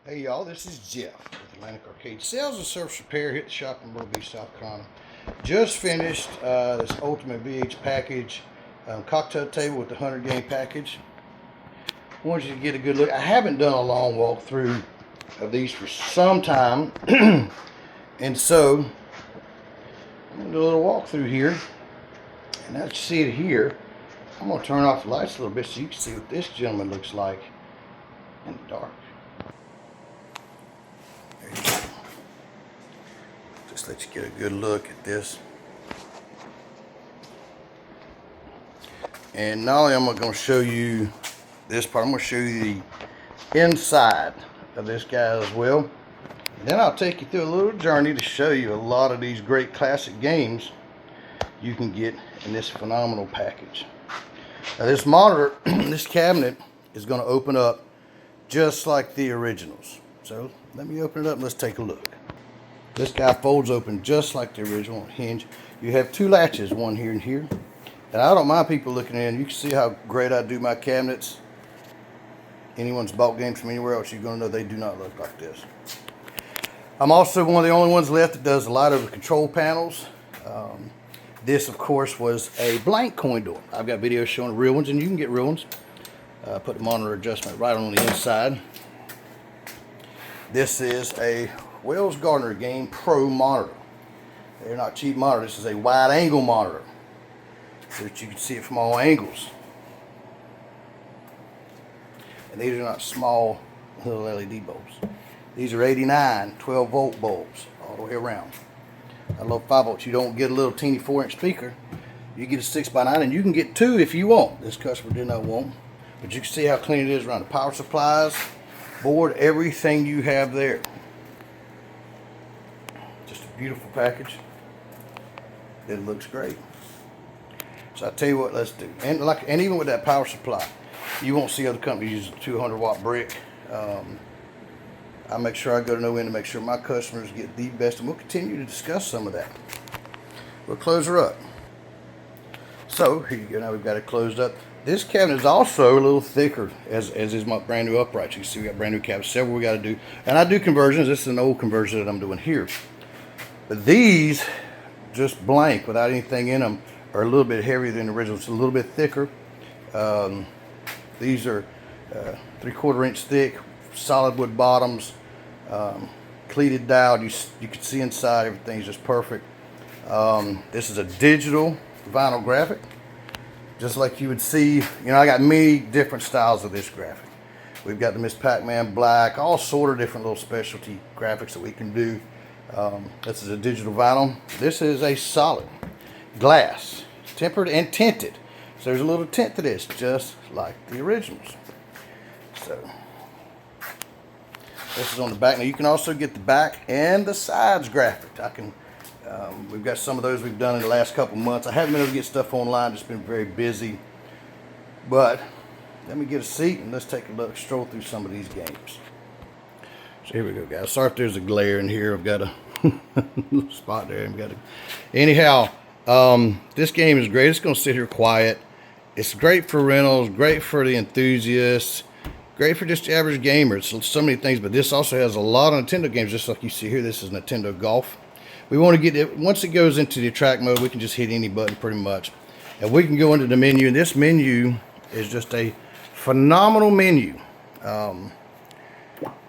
Hey y'all, this is Jeff with Atlantic Arcade Sales and Service Repair. Hit the shop in Myrtle Beach, South Carolina. Just finished this Ultimate VH package cocktail table with the 100 game package. Wanted you to get a good look. I haven't done a long walkthrough of these for some time, and so I'm gonna do a little walkthrough here. And now that you see it here, I'm gonna turn off the lights a little bit so you can see what this gentleman looks like in the dark. Just let you get a good look at this. And not only am I going to show you this part, I'm going to show you the inside of this guy as well. And then I'll take you through a little journey to show you a lot of these great classic games you can get in this phenomenal package. Now this monitor, this cabinet is going to open up just like the originals. So let me open it up and let's take a look. This guy folds open just like the original hinge. You have two latches, one here and here. And I don't mind people looking in. You can see how great I do my cabinets. Anyone's bought games from anywhere else, you're going to know they do not look like this. I'm also one of the only ones left that does a lot of the control panels. This, of course, was a blank coin door. I've got videos showing real ones, and you can get real ones. Put the monitor adjustment right on the inside. This is a Wells-Gardner Game Pro monitor. They're not cheap monitor. This is a wide angle monitor so that you can see it from all angles. And these are not small little LED bulbs. These are 89 12 volt bulbs all the way around. I love 5 volts. You don't get a little teeny 4-inch speaker. You get a 6x9, and you can get 2 if you want. This customer did not want. But you can see how clean it is around the power supplies, board, everything you have there. Just a beautiful package. It looks great. So I tell you what, let's do. And even with that power supply, you won't see other companies use a 200 watt brick. I make sure I go to no end to make sure my customers get the best, and we'll continue to discuss some of that. We'll close her up. So here you go. Now we've got it closed up. This cabinet is also a little thicker, as is my brand new upright. You can see we got brand new cabinets. Several we got to do, and I do conversions. This is an old conversion that I'm doing here. But these, just blank without anything in them, are a little bit heavier than the original. It's a little bit thicker. These are 3/4 inch thick, solid wood bottoms, cleated dial. You can see inside. Everything's just perfect. This is a digital vinyl graphic, just like you would see. You know, I got many different styles of this graphic. We've got the Miss Pac-Man black, all sort of different little specialty graphics that we can do. This is a digital vinyl. This is a solid glass, tempered and tinted. So there's a little tint to this, just like the originals. So this is on the back. Now you can also get the back and the sides graphic. We've got some of those we've done in the last couple months. I haven't been able to get stuff online, just been very busy. But let me get a seat and let's take a look, stroll through some of these games. So here we go, guys. Sorry if there's a glare in here. I've got a little spot there. Anyhow, this game is great. It's going to sit here quiet. It's great for rentals, great for the enthusiasts, great for just the average gamer. It's so many things, but this also has a lot of Nintendo games, just like you see here. This is Nintendo Golf. We want to get it, once it goes into the attract mode, we can just hit any button pretty much. And we can go into the menu, and this menu is just a phenomenal menu.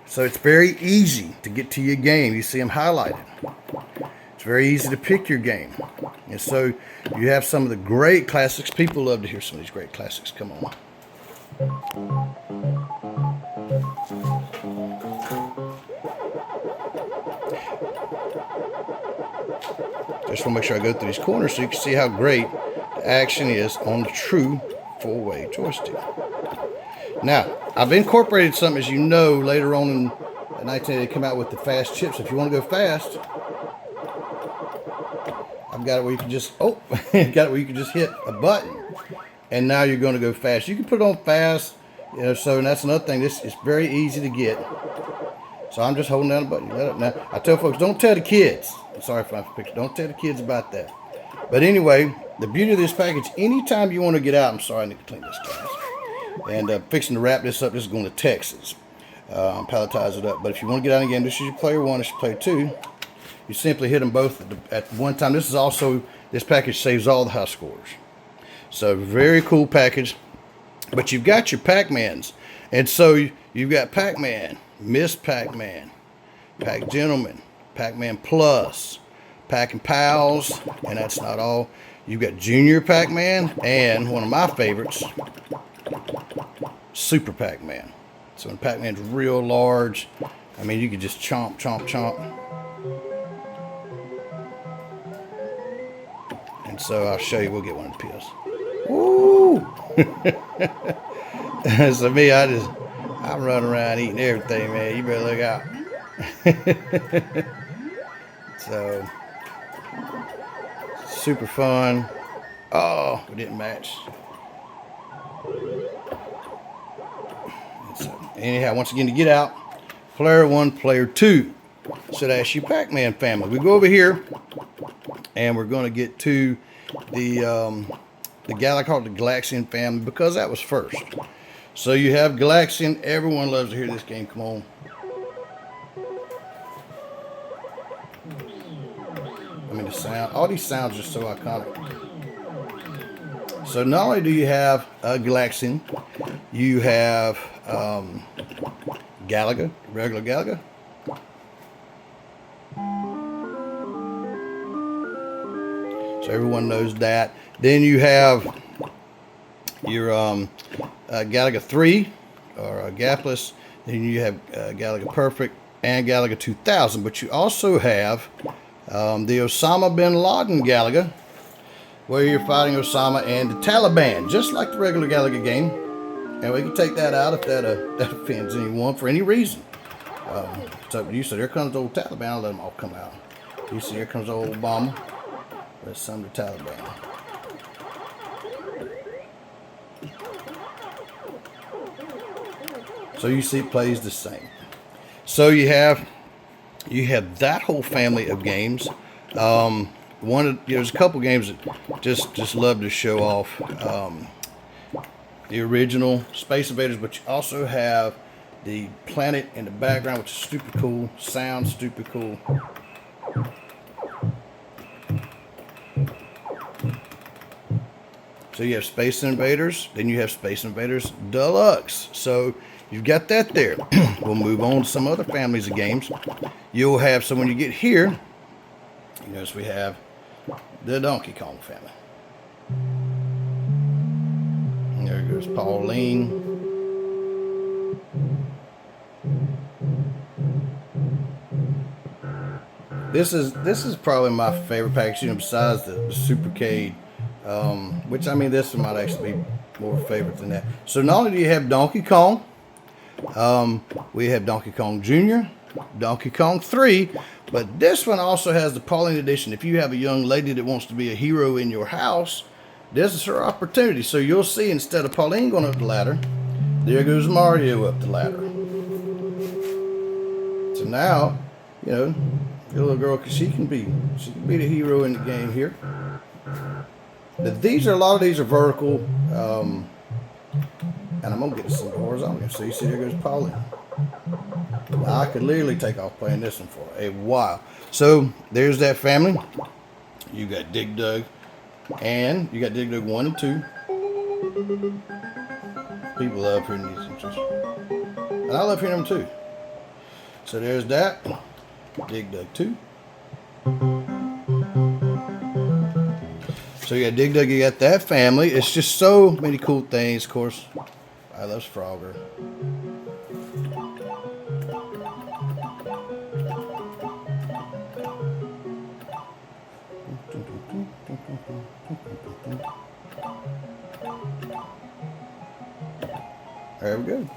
So it's very easy to get to your game. You see them highlighted. It's very easy to pick your game. And so you have some of the great classics. People love to hear some of these great classics. Come on. Just want to make sure I go through these corners so you can see how great the action is on the true 4-way joystick. Now, I've incorporated something, as you know, later on in 1980 they come out with the fast chips. If you want to go fast, I've got it where you can just, hit a button, and now you're going to go fast. You can put it on fast, you know, so and that's another thing. This is very easy to get. So I'm just holding down a button. Now, I tell folks, don't tell the kids. I'm sorry for my picture. Don't tell the kids about that. But anyway, the beauty of this package, anytime you want to get out, I'm sorry, I need to clean this, guys. And fixing to wrap this up. This is going to Texas. palletize it up. But if you want to get out of the game, this is your player 1, this is your player 2. You simply hit them both at one time. This package saves all the high scores. So very cool package. But you've got your Pac-Mans. And so you've got Pac-Man, Miss Pac-Man, Pac-Gentleman, Pac-Man Plus, Pac-and-Pals, and that's not all. You've got Junior Pac-Man and one of my favorites, Super Pac-Man. So when Pac-Man's real large, I mean, you could just chomp, chomp, chomp. And so I'll show you, we'll get one of the pills. Woo! So me, I'm running around eating everything, man. You better look out. So, super fun. Oh, we didn't match. So, anyhow, once again, to get out, player 1, player 2. So that's your Pac-Man family. We go over here, and we're going to get to the I call it the Galaxian family because that was first. So you have Galaxian. Everyone loves to hear this game. Come on. I mean, the sound. All these sounds are so iconic. So not only do you have Galaxian, you have Galaga, regular Galaga. So everyone knows that. Then you have your Galaga 3 or Gapless. Then you have Galaga Perfect and Galaga 2000. But you also have the Osama bin Laden Galaga, where you're fighting Osama and the Taliban, just like the regular Galaga game. And we can take that out if that offends anyone for any reason. So you said, here comes the old Taliban. I'll let them all come out. You see, here comes the old Obama. There's some of the Taliban. So you see, it plays the same. So you have that whole family of games. There's a couple games that just love to show off the original Space Invaders, but you also have the planet in the background, which is stupid cool. Sounds stupid cool. So you have Space Invaders, then you have Space Invaders Deluxe. So you've got that there. We'll move on to some other families of games. You'll have, so when you get here, you notice we have the Donkey Kong family. And there goes Pauline. This is probably my favorite package, besides the Supercade. Which, I mean, this one might actually be more favorite than that. So not only do you have Donkey Kong, we have Donkey Kong Jr., Donkey Kong 3, but this one also has the Pauline edition. If you have a young lady that wants to be a hero in your house, this is her opportunity. So you'll see, instead of Pauline going up the ladder, there goes Mario up the ladder. So now, you know, your little girl, she can be the hero in the game here. But a lot of these are vertical, and I'm gonna get some horizontal. So you see, there goes Pauline. Now, I could literally take off playing this one for a while. So there's that family. You got Dig Dug, and you got Dig Dug 1 and 2. People love hearing these intros, and I love hearing them too. So there's that. Dig Dug 2. So you got Dig Dug, you got that family. It's just so many cool things. Of course, I love Frogger. There we go.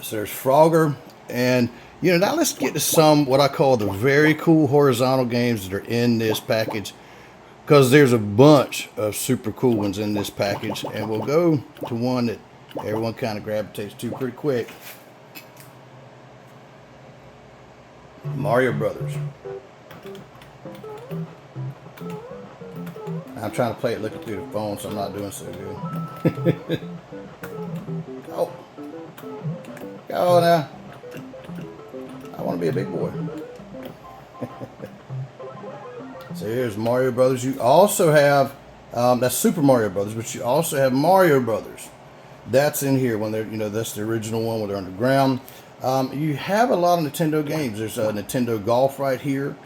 So there's Frogger, and you know, now let's get to some what I call the very cool horizontal games that are in this package, because there's a bunch of super cool ones in this package, and we'll go to one that everyone kind of gravitates to pretty quick. Mario Brothers. I'm trying to play it looking through the phone, so I'm not doing so good. Oh, Oh, now. I want to be a big boy. So here's Mario Brothers. You also have, that's Super Mario Brothers, but you also have Mario Brothers. That's in here when they're, that's the original one where they're underground. You have a lot of Nintendo games. There's a Nintendo Golf right here.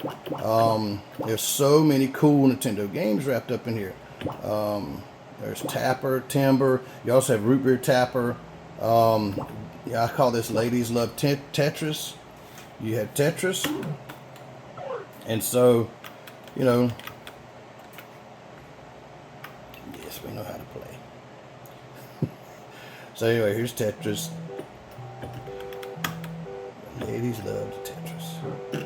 There's so many cool Nintendo games wrapped up in here. There's Tapper, Timber. You also have Root Beer Tapper. Yeah, I call this Ladies Love Tetris. You have Tetris. And so, yes, we know how to play. So anyway, here's Tetris. Ladies love Tetris.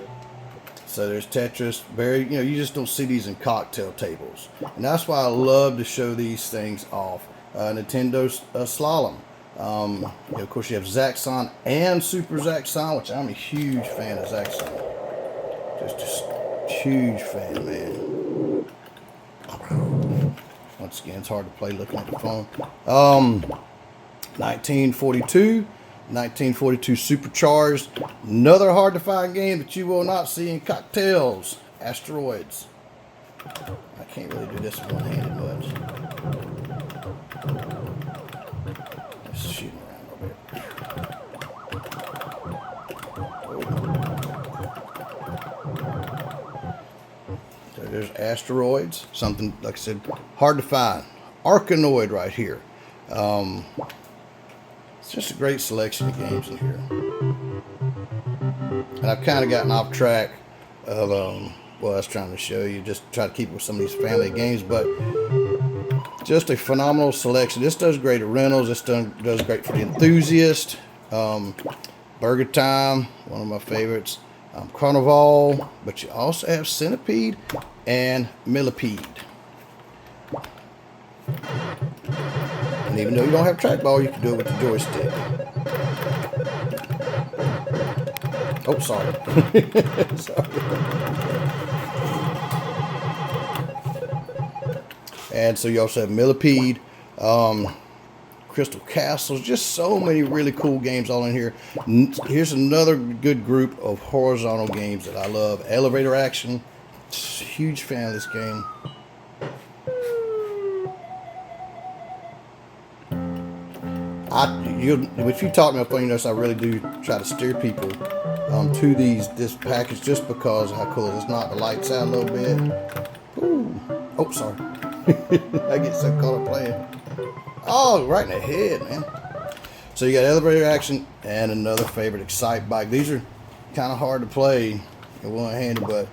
So there's Tetris. Very, you just don't see these in cocktail tables. And that's why I love to show these things off. Nintendo Slalom. Of course, you have Zaxxon and Super Zaxxon, which I'm a huge fan of Zaxxon. Just huge fan, man. Once again, it's hard to play looking at the phone. 1942 Supercharged. Another hard to find game that you will not see in cocktails. Asteroids. I can't really do this one-handed much. Let's shoot around a bit. So there's Asteroids. Something, like I said, hard to find. Arkanoid right here. It's just a great selection of games in here. And I've kind of gotten off track of what I was trying to show you. Just try to keep it with some of these family games. But just a phenomenal selection. This does great at rentals. This does great for the enthusiast. Burger Time, one of my favorites. Carnival. But you also have Centipede and Millipede. And even though you don't have trackball, you can do it with the joystick. Oh, sorry. Sorry. And so you also have Millipede, Crystal Castles, just so many really cool games all in here. Here's another good group of horizontal games that I love. Elevator Action. Huge fan of this game. If you talk to me on the phone, you notice I really do try to steer people to this package just because of how cool it is. Knock the lights out a little bit. Ooh. Oh, sorry. I get so caught up playing. Oh, right in the head, man. So you got Elevator Action and another favorite, Excite Bike. These are kind of hard to play in one-handed, but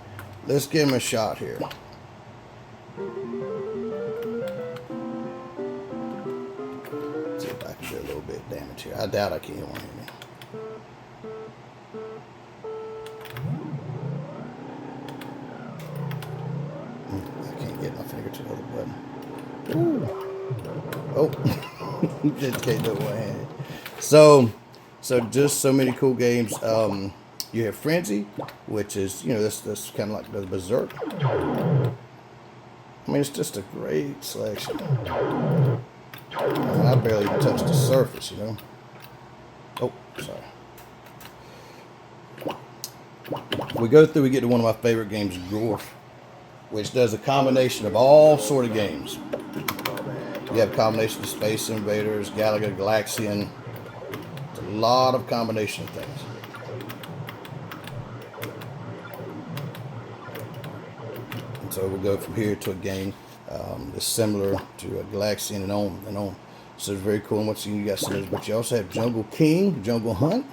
let's give them a shot here. See if I can do a little bit of damage here. I doubt I can hit one here. I can't get my finger to the other button. Ooh. Oh, just can't do it one-handed. So just so many cool games. You have Frenzy, which is, this kind of like the Berserk. I mean, it's just a great selection. I barely even touched the surface, Oh, sorry. We go through, we get to one of my favorite games, Gorf, which does a combination of all sort of games. You have a combination of Space Invaders, Galaxian. It's a lot of combination of things. And so we'll go from here to a game that's similar to a Galaxian and on. So it's very cool. And once you got some of those, but you also have Jungle King, Jungle Hunt.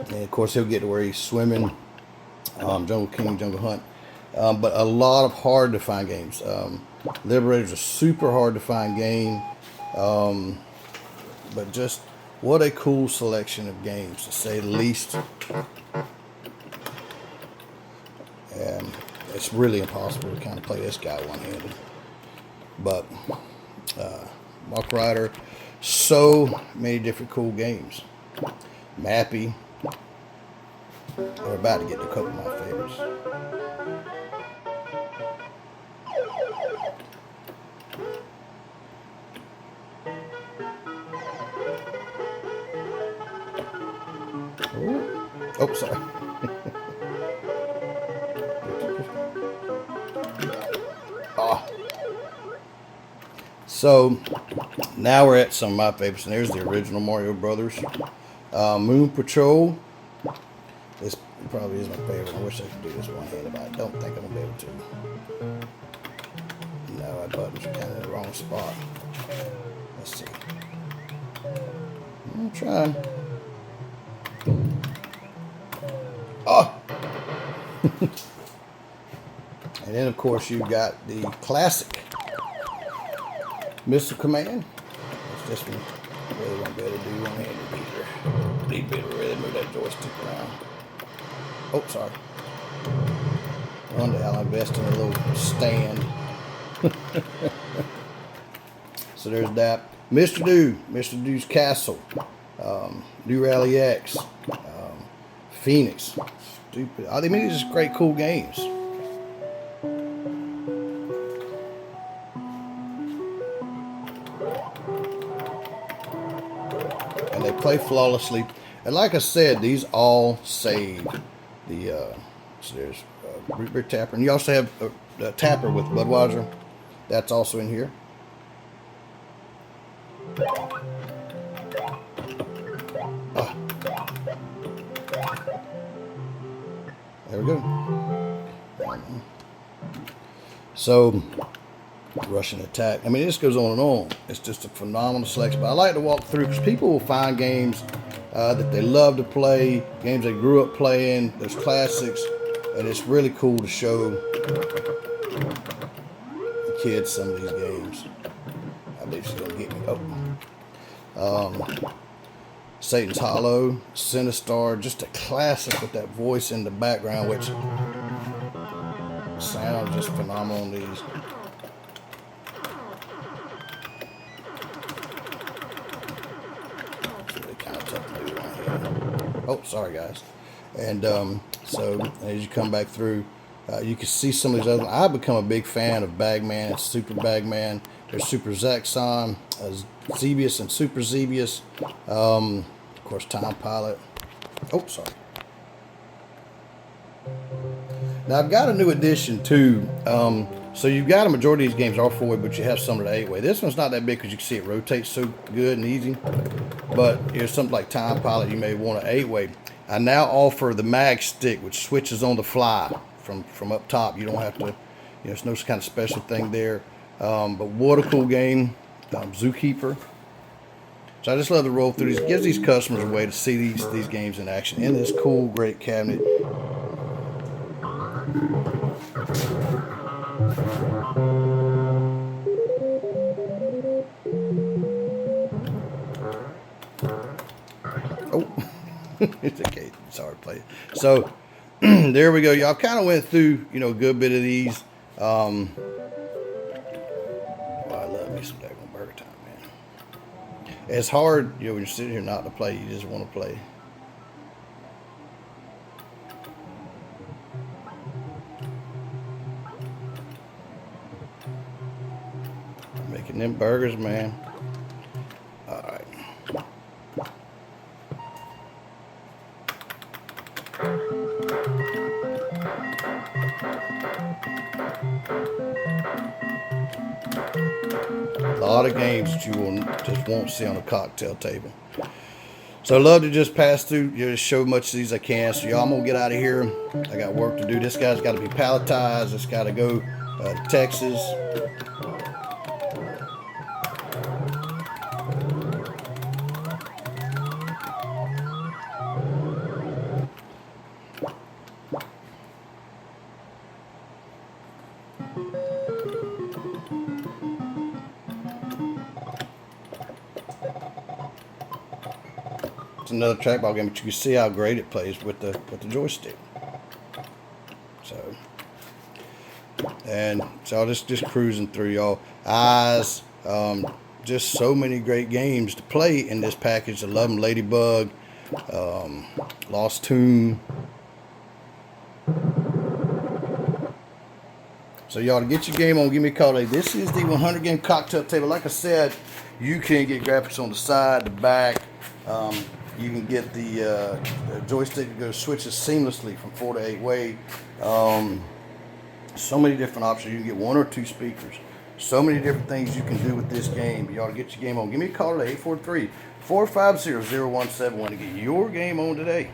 And of course he'll get to where he's swimming. Jungle King, Jungle Hunt. But a lot of hard to find games. Liberator's a super hard to find game. But just what a cool selection of games, to say the least. it's really impossible to kind of play this guy one-handed. But Walk Rider, so many different cool games. Mappy. We're about to get to a couple of my favorites. Oh, sorry. Oh. So now we're at some of my favorites, and there's the original Mario Brothers. Moon Patrol. This probably is my favorite. I wish I could do this one-handed, but I don't think I'm gonna be able to. No, my buttons are kind of in the wrong spot. Let's see. I'm trying. Oh! And then, of course, you've got the classic Missile Command. This one really won't be able to do one-handed either. Need to be able to really move that joystick around. Oh, sorry. One day I'll invest in a little stand. So there's that. Mr. Do's Castle. New Rally X. Phoenix. Stupid. I mean, these are just great, cool games. And they play flawlessly. And like I said, these all save the. So there's root beer tapper, and you also have a tapper with Budweiser. That's also in here. There we go. So, Russian Attack. I mean, this goes on and on. It's just a phenomenal selection. But I like to walk through because people will find games that they love to play, games they grew up playing. There's classics, and it's really cool to show the kids some of these games. I believe she's gonna get me. Oh. Satan's Hollow, Sinistar, just a classic with that voice in the background, which sounds just phenomenal on these. It's really kind of tough to do right here. Oh, sorry guys. And so as you come back through, you can see some of these other. I've become a big fan of Bagman and Super Bagman. There's Super Zaxxon, Xevious and Super Xevious. Of course, Time Pilot. Oh, sorry. Now, I've got a new addition, too. So you've got a majority of these games are 4-way, but you have some that are 8-way. This one's not that big because you can see it rotates so good and easy. But here's something like Time Pilot. You may want an 8-way. I now offer the mag stick, which switches on the fly from up top. You don't have to, there's no kind of special thing there. But what a cool game. Zookeeper. So I just love to roll through these. It gives these customers a way to see these games in action in this cool, great cabinet. Oh, it's okay. It's hard to play. So there we go. Y'all kind of went through, a good bit of these. I love me some daggone Burger Time, man. It's hard, when you're sitting here not to play. You just want to play. Making them burgers, man. All right. A lot of games that you just won't see on a cocktail table. So I love to just pass through, just show as much of these as I can. So y'all, I'm gonna get out of here. I got work to do. This guy's got to be palletized. It's got to go to Texas. It's another trackball game, but you can see how great it plays with the joystick. So And so I'll just cruising through, y'all. Eyes, just so many great games to play in this package. I love them. Ladybug, Lost Tomb. So y'all, to get your game on, give me a call today. This is the 100 game cocktail table. Like I said, you can get graphics on the side, the back. You can get the joystick that goes switches seamlessly from 4 to 8 way. So many different options. You can get 1 or 2 speakers. So many different things you can do with this game. You ought to get your game on. Give me a call today, 843-450-0171 to get your game on today.